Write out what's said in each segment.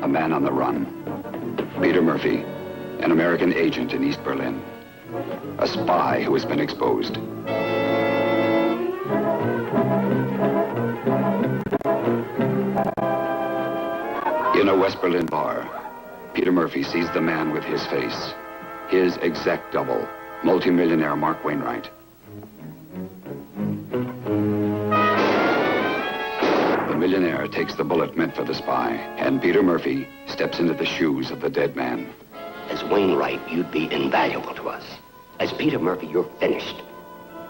a man on the run. Peter Murphy, an American agent in East Berlin. A spy who has been exposed. In a West Berlin bar, Peter Murphy sees the man with his face. His exact double, multimillionaire Mark Wainwright. The millionaire takes the bullet meant for the spy, and Peter Murphy steps into the shoes of the dead man. As Wainwright, you'd be invaluable to us. As Peter Murphy, you're finished.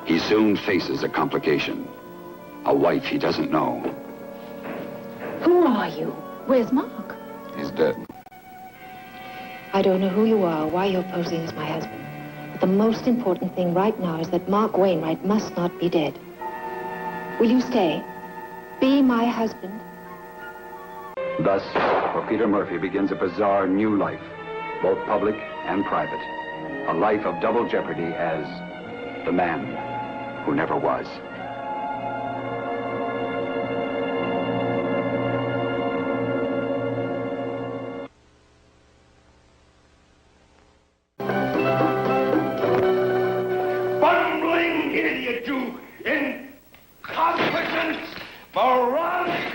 He soon faces a complication. A wife he doesn't know. Who are you? Where's Mark? He's dead. I don't know who you are or why you're posing as my husband. But the most important thing right now is that Mark Wainwright must not be dead. Will you stay? Be my husband? Thus, for Peter Murphy begins a bizarre new life, both public and private. A life of double jeopardy as the man who never was. Bumbling idiot, you incompetent, moronic,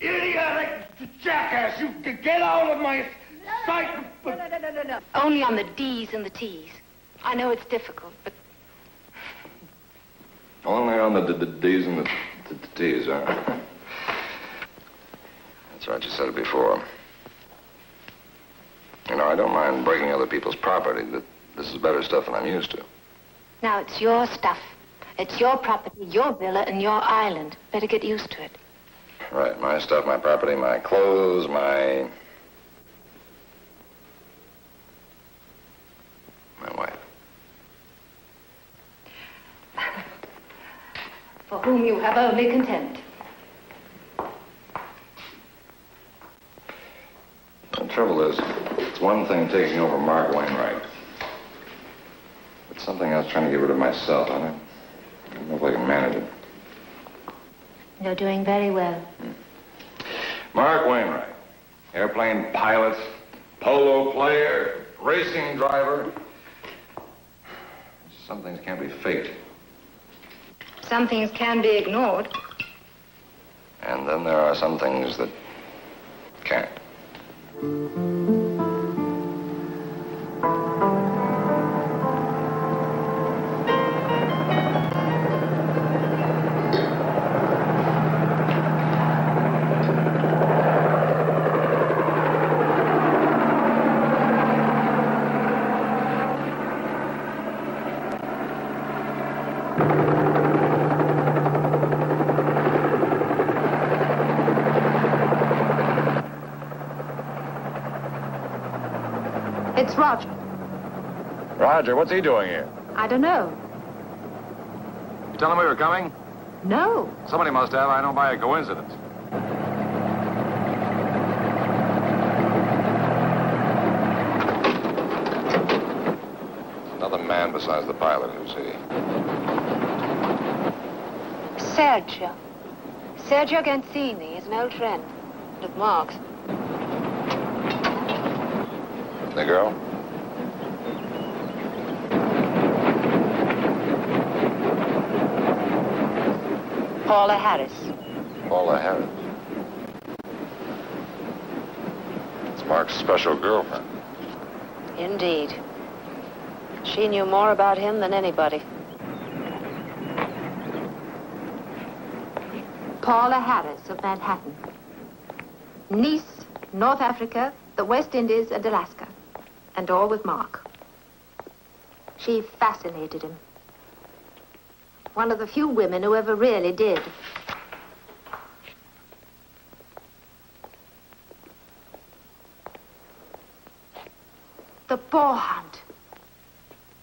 idiotic jackass! You get out of my sight! No. Only on the D's and the T's. I know it's difficult, but... Only on the D's and the T's, huh? That's right, you said it before. You know, I don't mind breaking other people's property, but this is better stuff than I'm used to. Now, it's your stuff. It's your property, your villa, and your island. Better get used to it. Right, my stuff, my property, my clothes, my wife. For whom you have only contempt. The trouble is, it's one thing taking over Mark Wainwright. It's something else trying to get rid of myself. I don't know if I can manage it. You're doing very well. Mark Wainwright, airplane pilot, polo player, racing driver. Some things can't be faked. Some things can be ignored. And then there are some things that can't. It's Roger. Roger, what's he doing here? I don't know. You tell him we were coming? No. Somebody must have. I know by a coincidence. Another man besides the pilot. Who's he? Sergio. Sergio Gansini is an old friend of Mark's. The girl? Paula Harris. Paula Harris. It's Mark's special girlfriend. Indeed. She knew more about him than anybody. Paula Harris of Manhattan. Nice, North Africa, the West Indies, and Alaska. And all with Mark. She fascinated him. One of the few women who ever really did. The boar hunt.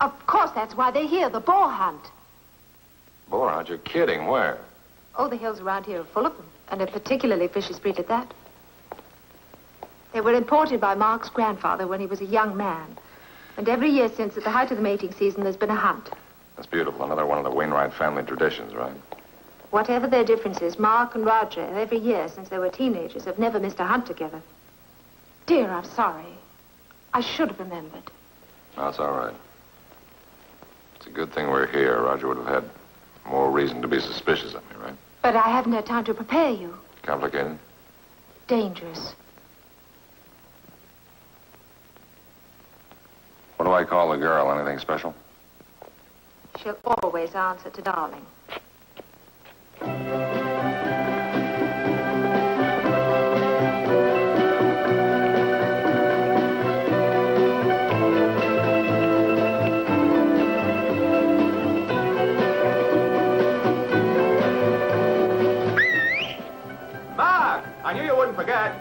Of course, that's why they're here, the boar hunt. Boar hunt? You're kidding. Where? Oh, the hills around here are full of them, and a particularly fishy breed at that. They were imported by Mark's grandfather when he was a young man. And every year since, at the height of the mating season, there's been a hunt. That's beautiful. Another one of the Wainwright family traditions, right? Whatever their differences, Mark and Roger, every year since they were teenagers, have never missed a hunt together. Dear, I'm sorry. I should have remembered. That's all right. It's a good thing we're here. Roger would have had more reason to be suspicious of me, right? But I haven't had time to prepare you. Complicated? Dangerous. What do I call the girl? Anything special? She'll always answer to darling. Mark! I knew you wouldn't forget.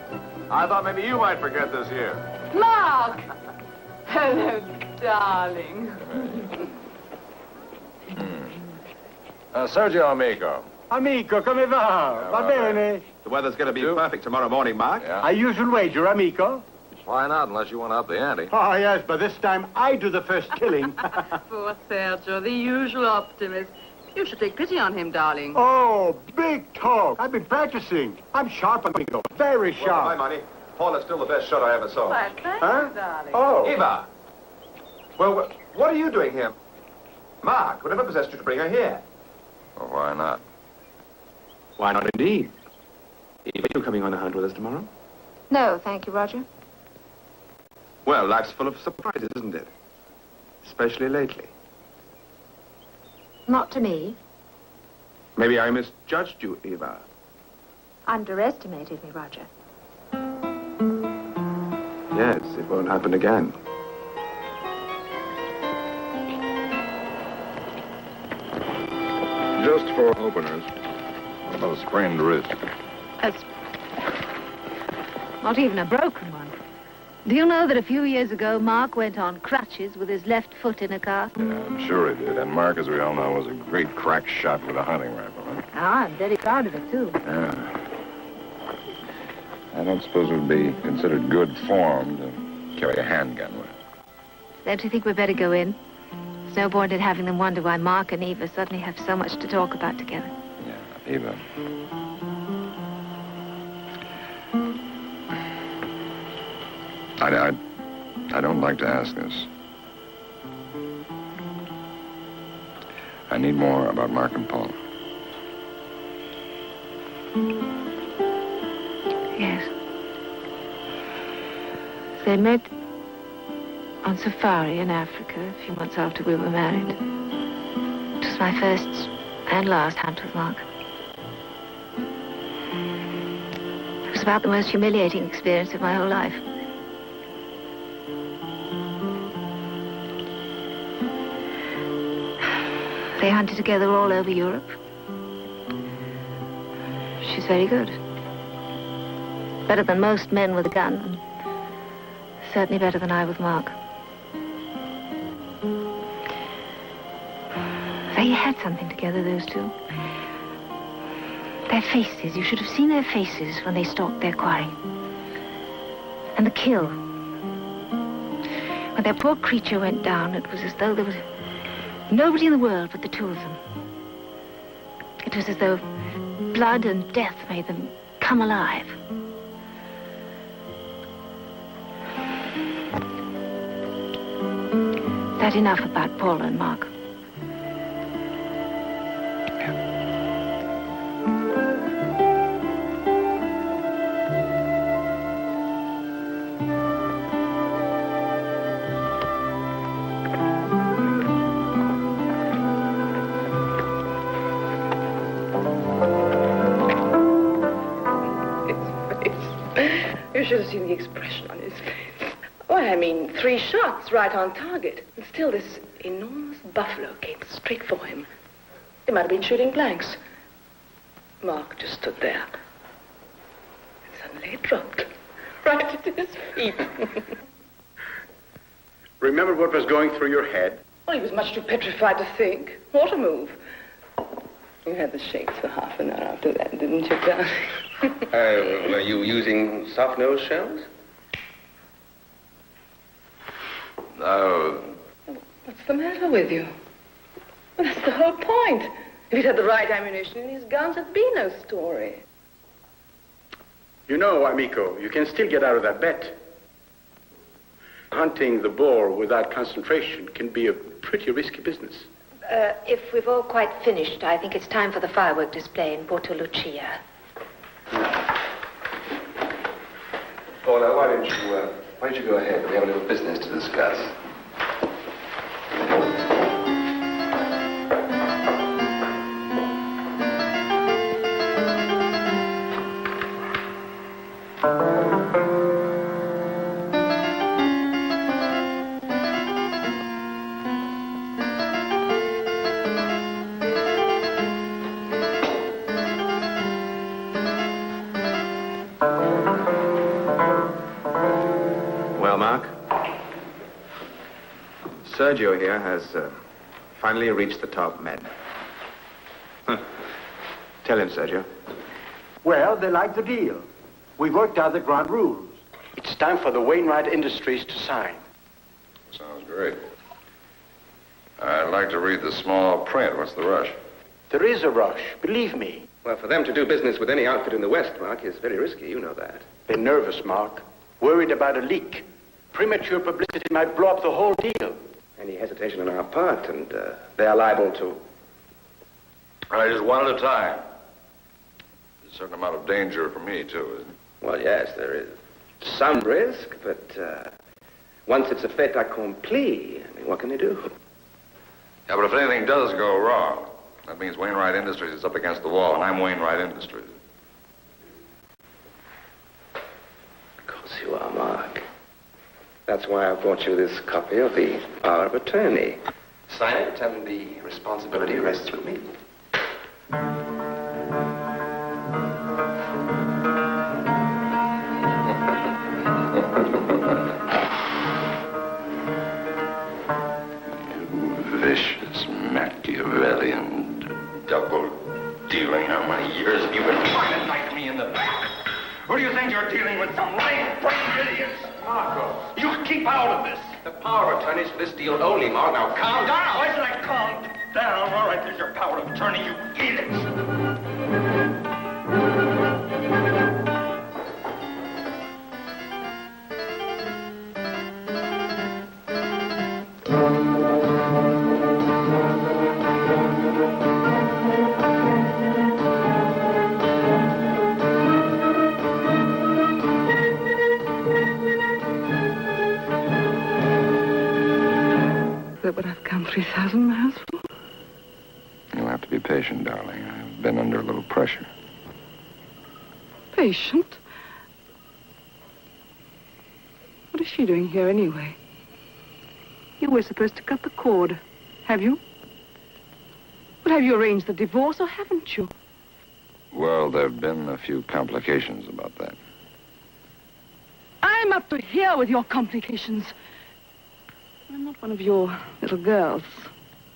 I thought maybe you might forget this year. Mark! Hello, darling. Sergio Amico. Amico, come va? Va bene? The weather's going to be perfect tomorrow morning, Mark. Yeah. A usual wager, amico? Why not, unless you want to up the ante? Oh, yes, but this time I do the first killing. Poor Sergio, the usual optimist. You should take pity on him, darling. Oh, big talk. I've been practicing. I'm sharp, amigo. Very Well, sharp. my money. Paul is still the best shot I ever saw. Why, thank Huh? you, darling. Oh. Eva! Well, what are you doing here? Mark, whatever possessed you to bring her here? Well, why not? Why not indeed? Eva, you coming on the hunt with us tomorrow? No, thank you, Roger. Well, life's full of surprises, isn't it? Especially lately. Not to me. Maybe I misjudged you, Eva. Underestimated me, Roger. Yes, it won't happen again. Just for openers. What about a sprained wrist? Not even a broken one. Do you know that a few years ago, Mark went on crutches with his left foot in a car? Yeah, I'm sure he did. And Mark, as we all know, was a great crack shot with a hunting rifle. Huh? Ah, I'm very proud of it, too. Yeah. I don't suppose it would be considered good form to carry a handgun with. Don't you think we'd better go in? There's no point in having them wonder why Mark and Eva suddenly have so much to talk about together. Yeah, Eva. I don't like to ask this. I need more about Mark and Paul. Yes. They met on safari in Africa a few months after we were married. It was my first and last hunt with Mark. It was about the most humiliating experience of my whole life. They hunted together all over Europe. She's very good. Better than most men with a gun, and certainly better than I with Mark. They had something together, those two. Their faces, you should have seen their faces when they stalked their quarry. And the kill. When that poor creature went down, it was as though there was nobody in the world but the two of them. It was as though blood and death made them come alive. That enough about Paul and Mark? You should have seen the expression on his face. Why, I mean, 3 shots right on target. And still this enormous buffalo came straight for him. He might have been shooting blanks. Mark just stood there. And suddenly it dropped. Right at his feet. Remember what was going through your head? Well, he was much too petrified to think. What a move. You had the shakes for half an hour after that, didn't you, darling? Were you using soft-nosed shells? No. What's the matter with you? Well, that's the whole point. If he'd had the right ammunition in his guns, there'd be no story. You know, amico, you can still get out of that bet. hunting the boar without concentration can be a pretty risky business. If we've all quite finished, I think it's time for the firework display in Porto Lucia. Paula, why don't you go ahead? We have a little business to discuss. Well, Mark, Sergio here has finally reached the top men. Tell him, Sergio. Well, they like the deal. We worked out the ground rules. It's time for the Wainwright Industries to sign. Sounds great. I'd like to read the small print. What's the rush? There is a rush, believe me. Well, for them to do business with any outfit in the West, Mark, is very risky. You know that. They're nervous, Mark. Worried about a leak. Premature publicity might blow up the whole deal. Any hesitation on our part, and they are liable to... All right, just one at a time. There's a certain amount of danger for me, too, isn't it? Well, yes, there is some risk, but once it's a fait accompli, I mean, what can they do? Yeah, but if anything does go wrong, that means Wainwright Industries is up against the wall, and I'm Wainwright Industries. Of course you are, Mark. That's why I brought you this copy of the power of attorney. Sign it, and the responsibility rests with me. Vicious Machiavellian double-dealing. How many years have you been trying to knife me in the back? Who do you think you're dealing with? Some right-brained idiots? Marco. You keep out of this. The power of attorney's for this deal only, Mark. Now, calm down. Why should I calm down? All right, there's your power of attorney, you idiots. Is that what I've come 3,000 miles for? You'll have to be patient, darling. I've been under a little pressure. Patient? What is she doing here anyway? You were supposed to cut the cord. Have you? But have you arranged the divorce or haven't you? Well, there have been a few complications about that. I'm up to here with your complications. I'm not one of your little girls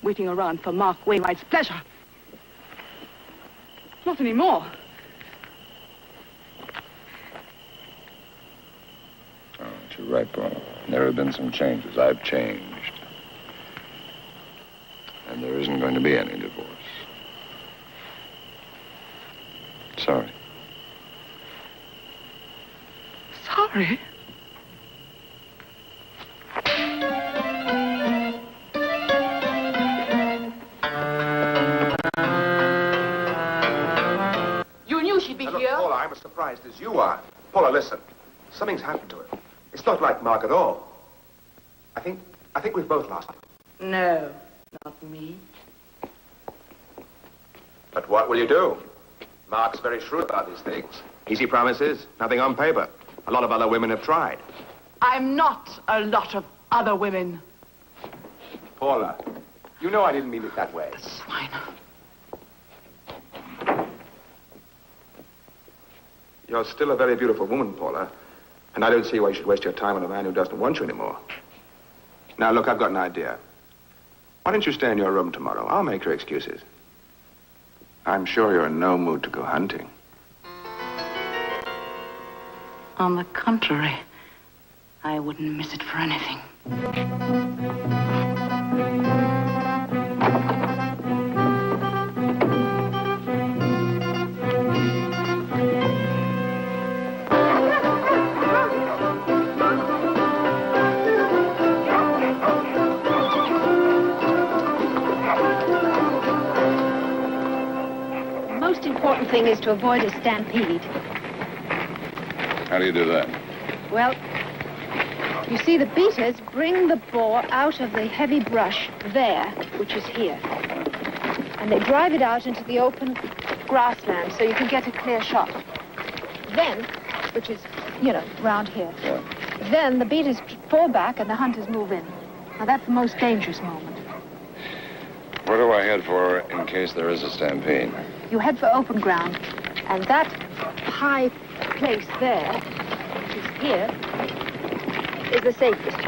waiting around for Mark Wainwright's pleasure. Not anymore. Oh, you're right, Paula. There have been some changes. I've changed. And there isn't going to be any divorce. Sorry. Sorry? You knew she'd be Now, look, here. Paula, I'm as surprised as you are. Paula, listen. Something's happened to her. It's not like Mark at all. I think we've both lost him. No, not me. But what will you do? Mark's very shrewd about these things. Easy promises, nothing on paper. A lot of other women have tried. I'm not a lot of other women. Paula, you know I didn't mean it that way. Swine. You're still a very beautiful woman, Paula. And I don't see why you should waste your time on a man who doesn't want you anymore. Now, look, I've got an idea. Why don't you stay in your room tomorrow? I'll make your excuses. I'm sure you're in no mood to go hunting. On the contrary, I wouldn't miss it for anything. thing is to avoid a stampede. How do you do that? Well, you see, the beaters bring the boar out of the heavy brush there, which is here. And they drive it out into the open grassland so you can get a clear shot. Then, which is, round here. Yeah. Then the beaters fall back and the hunters move in. Now, that's the most dangerous moment. Where do I head for in case there is a stampede? You head for open ground, and that high place there, which is here, is the safest.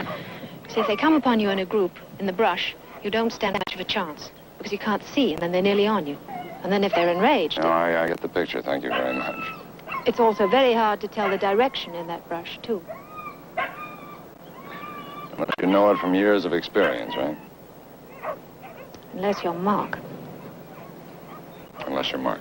See, if they come upon you in a group, in the brush, you don't stand much of a chance, because you can't see, and then they're nearly on you. And then if they're enraged... No, I get the picture. Thank you very much. It's also very hard to tell the direction in that brush, too. Unless you know it from years of experience, right? Unless you're Mark. Unless you're Mark.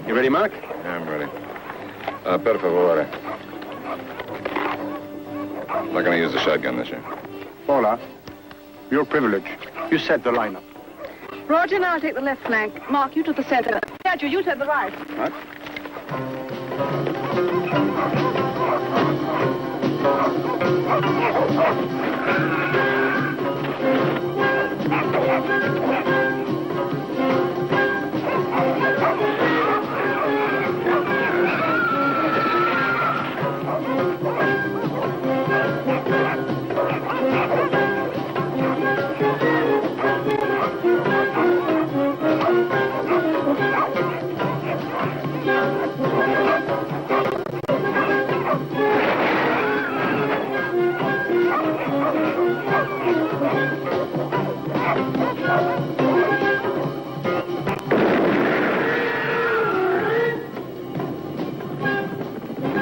You ready, Mark? Yeah, I'm ready. Per favore. I'm not going to use the shotgun this year. Paula, your privilege. You set the lineup. Roger and I'll take the left flank. Mark, you to the center. Sergio, you take the right. What?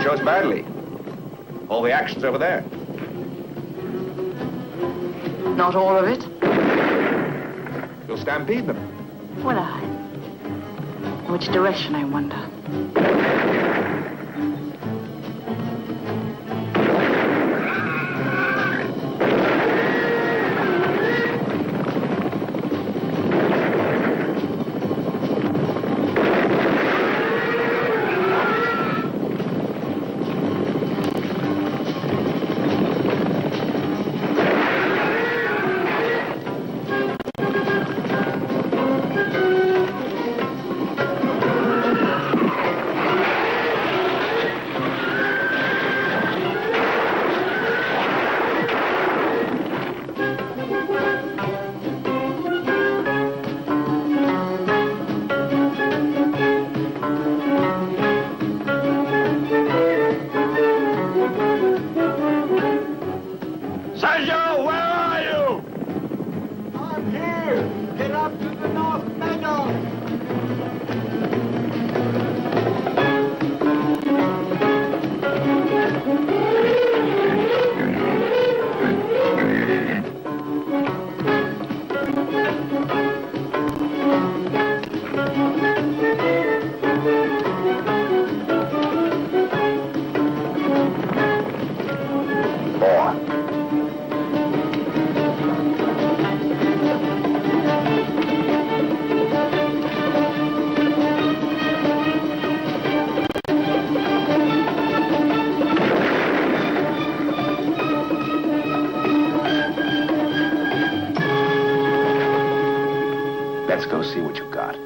Chose badly. All the action's over there. Not all of it? You'll stampede them. Will I? Which direction, I wonder? Sergio, where are you? I'm here. Get up to the North Meadow. Let's go see what you got.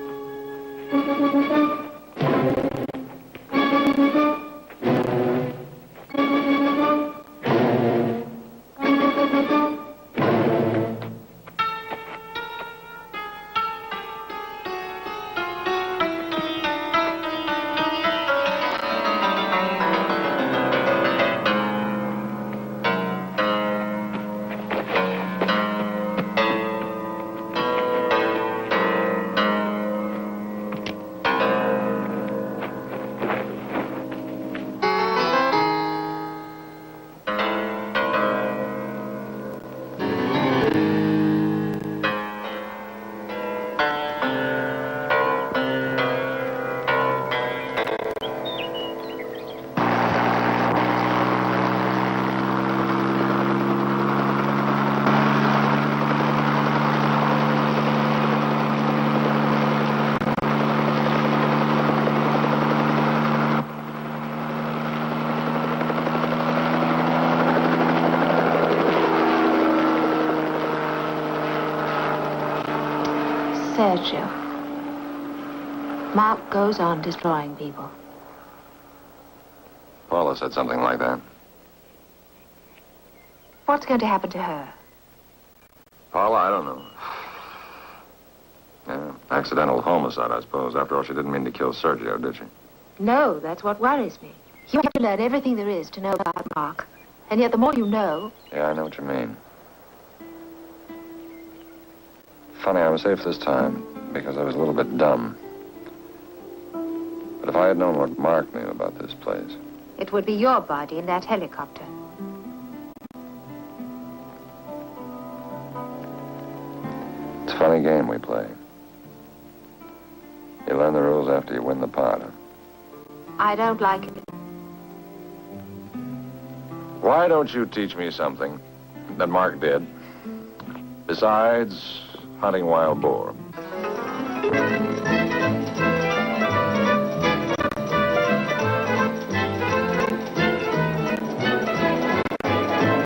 Sergio. Mark goes on destroying people. Paula said something like that. What's going to happen to her? Paula, I don't know. Yeah, accidental homicide, I suppose. After all, she didn't mean to kill Sergio, did she? No, that's what worries me. You have to learn everything there is to know about Mark. And yet the more you know... Yeah, I know what you mean. Funny, I was safe this time because I was a little bit dumb. But if I had known what Mark knew about this place... It would be your body in that helicopter. It's a funny game we play. You learn the rules after you win the pot. I don't like it. Why don't you teach me something that Mark did, besides hunting wild boar?